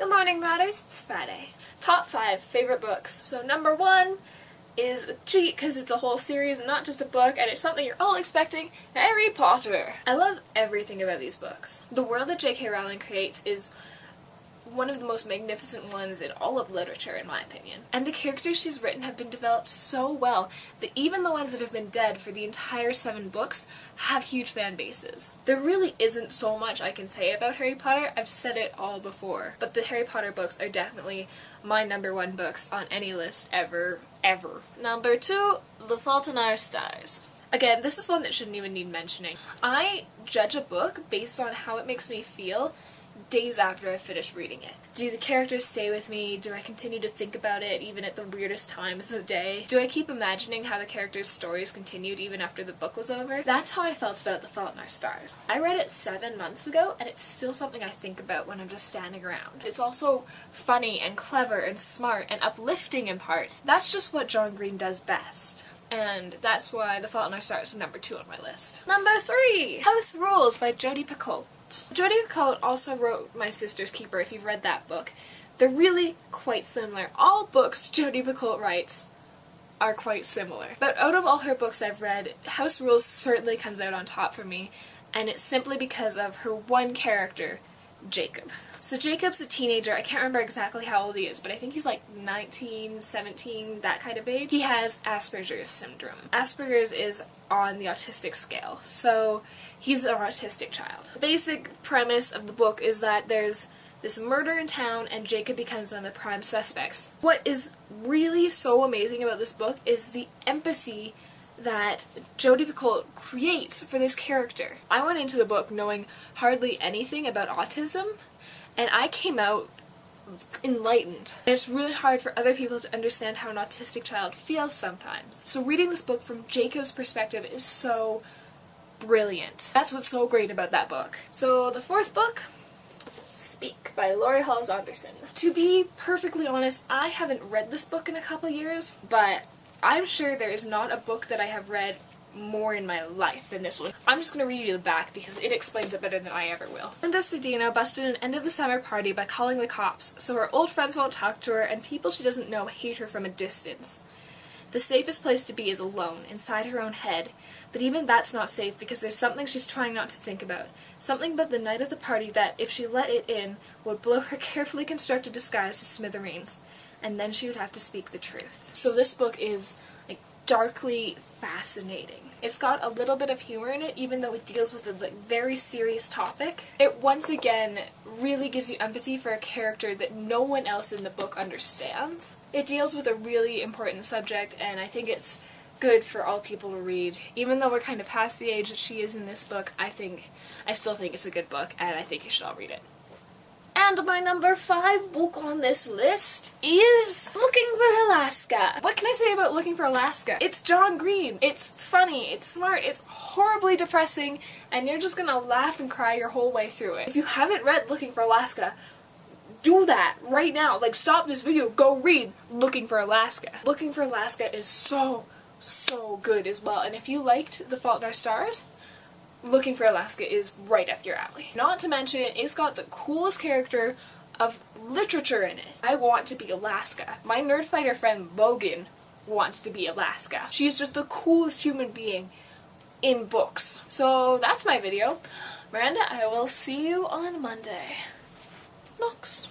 Good morning, Matters. It's Friday. Top 5 favorite books. So number 1 is a cheat because it's a whole series and not just a book, and it's something you're all expecting, Harry Potter. I love everything about these books. The world that J.K. Rowling creates is one of the most magnificent ones in all of literature, in my opinion. And the characters she's written have been developed so well that even the ones that have been dead for the entire 7 books have huge fan bases. There really isn't so much I can say about Harry Potter. I've said it all before. But the Harry Potter books are definitely my number 1 books on any list ever. Number 2, The Fault in Our Stars. Again, this is one that shouldn't even need mentioning. I judge a book based on how it makes me feel days after I finish reading it. Do the characters stay with me? Do I continue to think about it even at the weirdest times of the day? Do I keep imagining how the characters' stories continued even after the book was over? That's how I felt about The Fault in Our Stars. I read it 7 months ago, and it's still something I think about when I'm just standing around. It's also funny and clever and smart and uplifting in parts. That's just what John Green does best. And that's why The Fault in Our Stars is number 2 on my list. Number 3! House Rules by Jodi Picoult. Jodi Picoult also wrote My Sister's Keeper, if you've read that book. They're really quite similar. All books Jodi Picoult writes are quite similar. But out of all her books I've read, House Rules certainly comes out on top for me, and it's simply because of her one character, Jacob. So Jacob's a teenager. I can't remember exactly how old he is, but I think he's like 19, 17, that kind of age. He has Asperger's syndrome. Asperger's is on the autistic scale, so he's an autistic child. The basic premise of the book is that there's this murder in town and Jacob becomes one of the prime suspects. What is really so amazing about this book is the empathy that Jodi Picoult creates for this character. I went into the book knowing hardly anything about autism, and I came out enlightened. And it's really hard for other people to understand how an autistic child feels sometimes. So reading this book from Jacob's perspective is so brilliant. That's what's so great about that book. So the 4th book, Speak by Laurie Halse. To be perfectly honest, I haven't read this book in a couple years, but I'm sure there is not a book that I have read more in my life than this one. I'm just going to read you the back because it explains it better than I ever will. Linda Cedeno busted an end of the summer party by calling the cops, so her old friends won't talk to her and people she doesn't know hate her from a distance. The safest place to be is alone, inside her own head, but even that's not safe because there's something she's trying not to think about. Something about the night of the party that, if she let it in, would blow her carefully constructed disguise to smithereens, and then she would have to speak the truth. So this book is darkly fascinating. It's got a little bit of humor in it, even though it deals with a very serious topic. It once again really gives you empathy for a character that no one else in the book understands. It deals with a really important subject, and I think it's good for all people to read. Even though we're kind of past the age that she is in this book, I still think it's a good book, and I think you should all read it. And my number 5 book on this list is Looking for Alaska. What can I say about Looking for Alaska? It's John Green. It's funny, it's smart, it's horribly depressing, and you're just gonna laugh and cry your whole way through it. If you haven't read Looking for Alaska, do that right now. Stop this video, go read Looking for Alaska. Looking for Alaska is so good as well, and if you liked The Fault in Our Stars, Looking for Alaska is right up your alley. Not to mention, it's got the coolest character of literature in it. I want to be Alaska. My nerd fighter friend Logan wants to be Alaska. She's just the coolest human being in books. So that's my video. Miranda, I will see you on Monday. Knox.